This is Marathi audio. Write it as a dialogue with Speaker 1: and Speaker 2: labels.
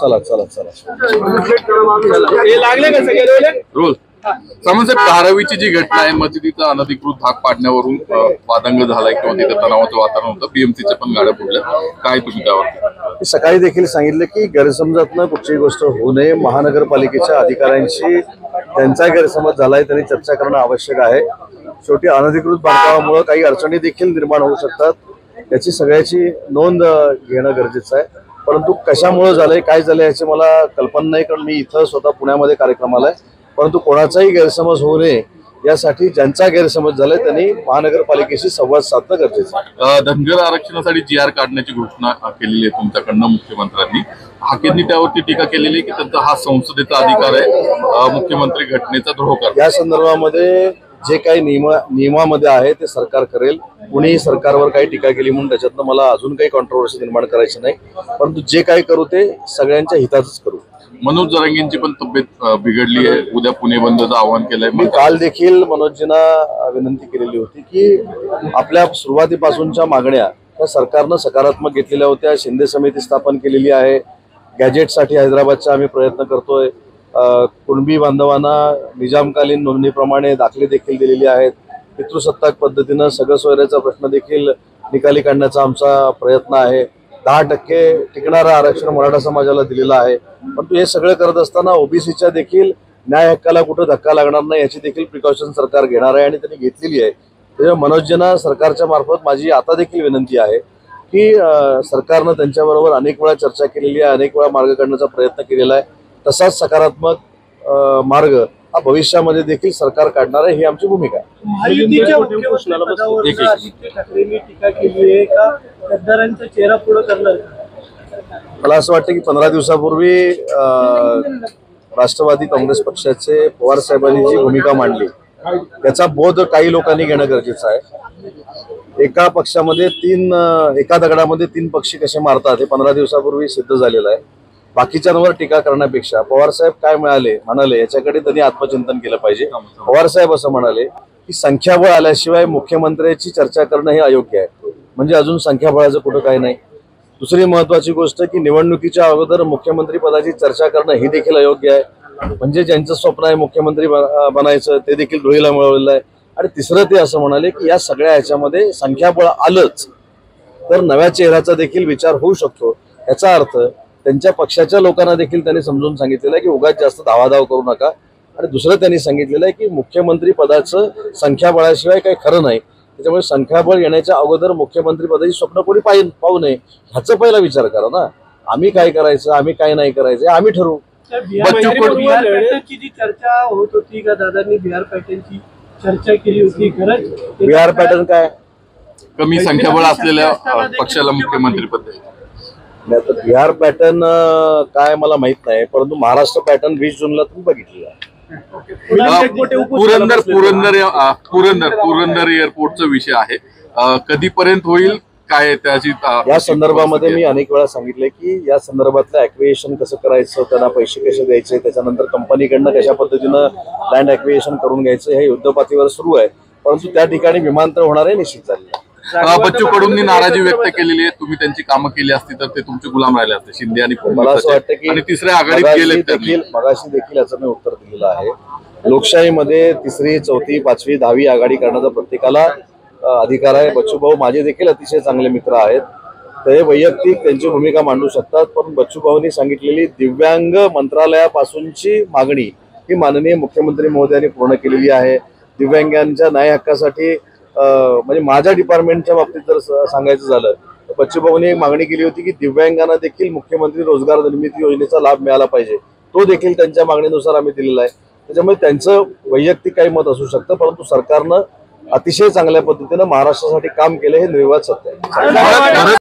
Speaker 1: चला चला चला
Speaker 2: हे लागले का सगळे
Speaker 3: रोल साहेब, धारावीची जी घटना आहे, मशिदीचा अनधिकृत धाक पाडण्यावरून वादंग झालाय किंवा तिथे तणावाचं वातावरण होतं, बीएमसीच्या पण गाड्या पडल्या, काय तुम्ही त्यावर?
Speaker 1: सकाळी देखील सांगितलं की गैरसमजातनं कुठलीही गोष्ट होऊ नये. महानगरपालिकेच्या अधिकाऱ्यांशी त्यांचा गैरसमज झालाय, त्यांनी चर्चा करणं आवश्यक आहे. शेवटी अनधिकृत बांधकामामुळे काही अडचणी देखील निर्माण होऊ शकतात, याची सगळ्याची नोंद घेणं गरजेचं आहे. परंतु कशामुळे झालंय, काय झालंय याची मला कल्पना नाही, कारण मी इथं स्वतः पुण्यामध्ये कार्यक्रमाला आहे. परंतु कोणाचाही गैरसमज होऊ नये यासाठी ज्यांचा गैरसमज झालाय त्यांनी महानगरपालिकेशी संवाद साधणं गरजेचं आहे.
Speaker 3: धनगर आरक्षणासाठी GR काढण्याची घोषणा केलेली आहे तुमच्याकडनं मुख्यमंत्र्यांनी. हाकेंनी त्यावरती टीका केलेली आहे की त्यांचा हा संसदेचा अधिकार आहे, मुख्यमंत्री घटनेचा द्रोह करतात.
Speaker 1: या संदर्भामध्ये जे काही नियमामध्ये आहे ते सरकार करेल. कुणीही सरकारवर काही टीका केली म्हणून त्याच्यातनं मला अजून काही कॉन्ट्रोवर्सी निर्माण करायची नाही, परंतु जे काही करू ते सगळ्यांच्या हिताचंच करू.
Speaker 3: मनोज जरांगेंची पण तब्येत बिघडली आहे, उद्या पुणे बंदचं आवाहन केलंय.
Speaker 1: मी काल देखील मनोजींना विनंती केलेली होती की आपल्या सुरुवातीपासूनच्या मागण्या त्या सरकारनं सकारात्मक घेतलेल्या होत्या. शिंदे समिती स्थापन केलेली आहे. गॅजेटसाठी हैदराबादचा आम्ही प्रयत्न करतोय. कुणबी बांधवांना निजामकालीन नोंदणीप्रमाणे दाखले देखील दिलेले आहेत. पितृसत्ताक पद्धतीनं सगळं सोयऱ्याचा प्रश्न देखील निकाली काढण्याचा आमचा प्रयत्न आहे. 10% टिकणारं आरक्षण मराठा समाजाला दिलेलं आहे. परंतु हे सगळं करत असताना ओबीसीच्या देखील न्याय हक्काला कुठं धक्का लागणार नाही याची देखील प्रिकॉशन सरकार घेणार आहे आणि त्यांनी घेतलेली आहे. त्यामुळे मनोजींना सरकारच्या मार्फत माझी आता देखील विनंती आहे की सरकारनं त्यांच्याबरोबर अनेक वेळा चर्चा केलेली आहे, अनेक वेळा मार्ग काढण्याचा प्रयत्न केलेला आहे. तसाच सकारात्मक मार्ग हा भविष्यामध्ये देखील सरकार काढणार आहे, ही आमची भूमिका आहे. मला असं वाटतं की 15 दिवसापूर्वी राष्ट्रवादी काँग्रेस पक्षाचे पवार साहेबांनी जी भूमिका मांडली त्याचा बोध काही लोकांनी घेणं गरजेचं आहे. एका पक्षामध्ये एका दगडामध्ये 3 पक्षी कसे मारतात हे 15 दिवसापूर्वी सिद्ध झालेलं आहे. बाकीच्यांवर टीका करण्यापेक्षा पवार साहेब काय म्हणाले याच्याकडे त्यांनी आत्मचिंतन केलं पाहिजे. पवार साहेब असं म्हणाले की संख्याबळ आल्याशिवाय मुख्यमंत्र्यांची चर्चा करणं हे अयोग्य आहे. म्हणजे अजून संख्याबळाचं कुठं काय नाही. दुसरी महत्वाची गोष्ट की निवडणुकीच्या अगोदर मुख्यमंत्री पदाची चर्चा करणं ही देखील अयोग्य आहे. म्हणजे ज्यांचं स्वप्न आहे मुख्यमंत्री बनायचं ते देखील धुळीला मिळवलेलं आहे. आणि तिसरं ते असं म्हणाले की या सगळ्या ह्याच्यामध्ये संख्याबळ आलंच तर नव्या चेहऱ्याचा देखील विचार होऊ शकतो. याचा अर्थ त्यांच्या पक्षाच्या लोकांना देखील त्यांनी समजून सांगितलेलं आहे की उगाच जास्त धावाधाव करू नका. आणि दुसरं त्यांनी सांगितलेलं आहे की मुख्यमंत्री पदाचं संख्याबळाशिवाय काही खरं नाही. त्याच्यामुळे संख्याबळ येण्याच्या अगोदर मुख्यमंत्री पदाची स्वप्न कोणी पाहू नये ह्याचा पहिला विचार करा ना. आम्ही काय करायचं, आम्ही काय नाही करायचं आम्ही ठरवू.
Speaker 2: बिहार पॅटर्नची जी चर्चा होत होती का दादांनी बिहार पॅटर्नची चर्चा केली होती, खरंच
Speaker 1: बिहार पॅटर्न काय?
Speaker 3: कमी संख्याबळ असलेल्या पक्षाला मुख्यमंत्री पद
Speaker 1: नाही तर बिहार पॅटर्न काय मला माहित नाही, परंतु महाराष्ट्र पॅटर्न 20 जूनला तुम्ही बघितलेला आहे.
Speaker 3: पुरंदर एअरपोर्टचा विषय आहे, कधीपर्यंत होईल काय त्याची?
Speaker 1: या संदर्भामध्ये मी अनेक वेळा सांगितले की या संदर्भातलं ऍक्विएशन कसं करायचं, त्यांना पैसे कसे द्यायचे, त्याच्यानंतर कंपनीकडनं कशा पद्धतीनं लँड ऍक्विएशन करून घ्यायचं हे युद्धपातळीवर सुरू आहे. परंतु त्या ठिकाणी विमानतळ होणार आहे निश्चित झालेलं आहे.
Speaker 3: बच्चू कडूंनी नाराजी व्यक्त केलेली आहे. तुम्ही त्यांची कामं केली असती तर ते तुमचे गुलाम राहिले असते. शिंदे आणि
Speaker 1: मला असं वाटतं की
Speaker 3: तिसऱ्या आघाडीत गेले
Speaker 1: मगाशी देखील याचं मी उत्तर दिलेलं आहे. लोकशाहीमध्ये 3री, 4थी, 5वी, 10वी आघाडी करण्याचा प्रत्येकाला अधिकार आहे. बच्चूभाऊ माझे देखील अतिशय चांगले मित्र आहेत, ते वैयक्तिक त्यांची भूमिका मांडू शकतात. पण बच्चूभाऊंनी सांगितलेली दिव्यांग मंत्रालयापासूनची मागणी ही माननीय मुख्यमंत्री महोदयांनी पूर्ण केलेली आहे. दिव्यांगांच्या न्याय हक्कासाठी म्हणजे माझ्या डिपार्टमेंटच्या बाबतीत जर सांगायचं झालं तर बच्चूभाऊंनी एक मागणी केली होती की दिव्यांगांना देखील मुख्यमंत्री रोजगार निर्मिती योजनेचा लाभ मिळाला पाहिजे. तो देखील त्यांच्या मागणीनुसार आम्ही दिलेला आहे. त्याच्यामुळे त्यांचं वैयक्तिक काही मत असू शकतं, परंतु सरकारनं अतिशय चांगल्या पद्धतीनं महाराष्ट्रासाठी काम केलं हे निर्विवाद सत्य आहे.